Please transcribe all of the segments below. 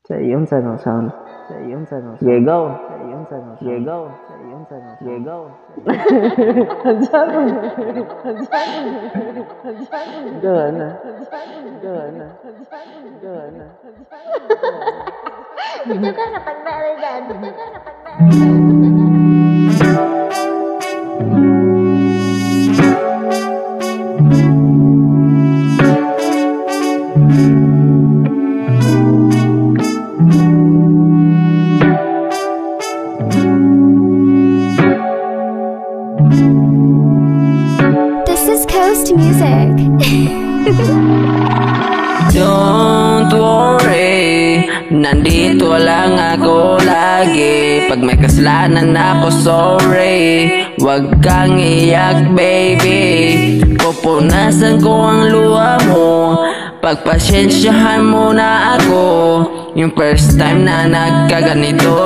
这用这种唱，野狗，野狗，野狗，很像，一个人呢，Itu kan kapan balik dan This is Coast Music. Don't worry, nandito lang ako lagi. Pag may kasalanan ako, sorry. Huwag kang iyak, baby. Pupunasan ko ang luha mo. Pagpasensyahan mo na ako. Yung first time na nagkaganito,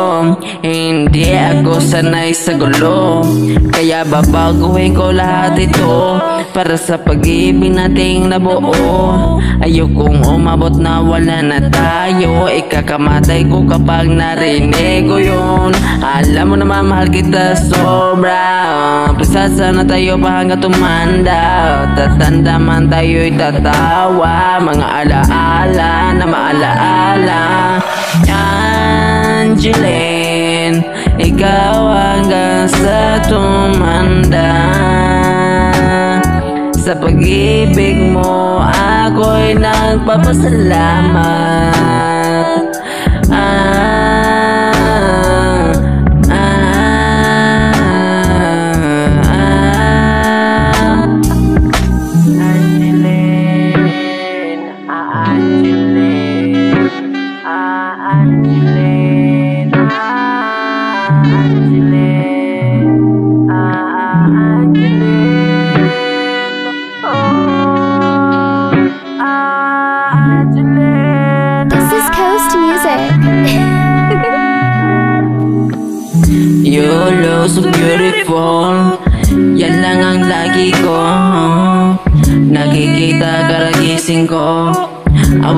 hindi ako sanay sa gulo. Kaya babaguhin ko lahat ito para sa pag-ibig nating nabuo. Ayokong umabot na wala na tayo. Ikakamatay ko kapag narinig ko yun. Alam mo naman mahal kita sobra. Pisasa na tayo pa hanggang tumanda. Tatanda man tayo'y tatawa. Mga alaala na maalaala. Angeline, ikaw hanggang sa tumanda. Sa pag-ibig mo ako'y nagpapasalamat. This is Coast Music. You look so beautiful. Yan lang ang lagi ko nakikita karagising ko.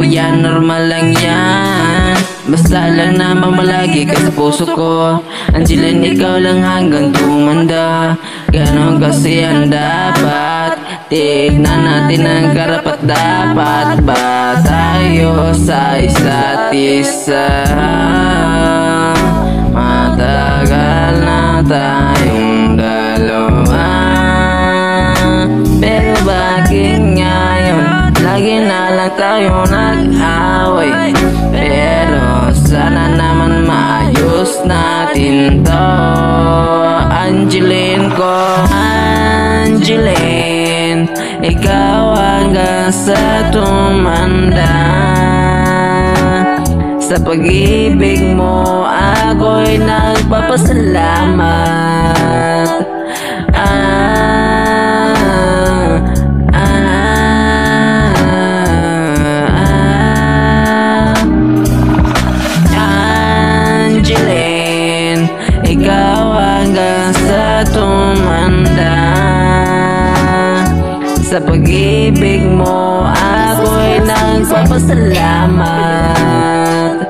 Yan normal lang yan. Basta lang naman malagi ka sa puso ko. Angeline, ikaw lang hanggang tumanda. Ganon kasi ang dapat. Tignan natin ang karapat dapat. Ba tayo sa isa't isa? Matagal na tayong dalawa. Pero bakit ngayon lagi na lang tayo nag-away? Pero sana naman maayos natin to. Angeline ko, Angeline, ikaw hanggang sa tumanda. Sa pag-ibig mo ako'y nagpapasalamat. Angeline, ikaw hanggang sa tumanda. Sa pag-ibig mo ako'y nagpapasalamat.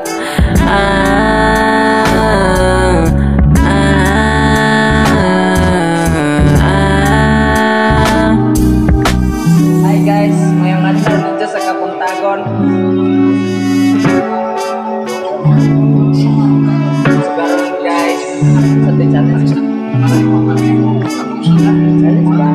Hi guys, ngayong adlaw dito sa Kapuntagon. Sekarang guys, sa teacher. Alis ba?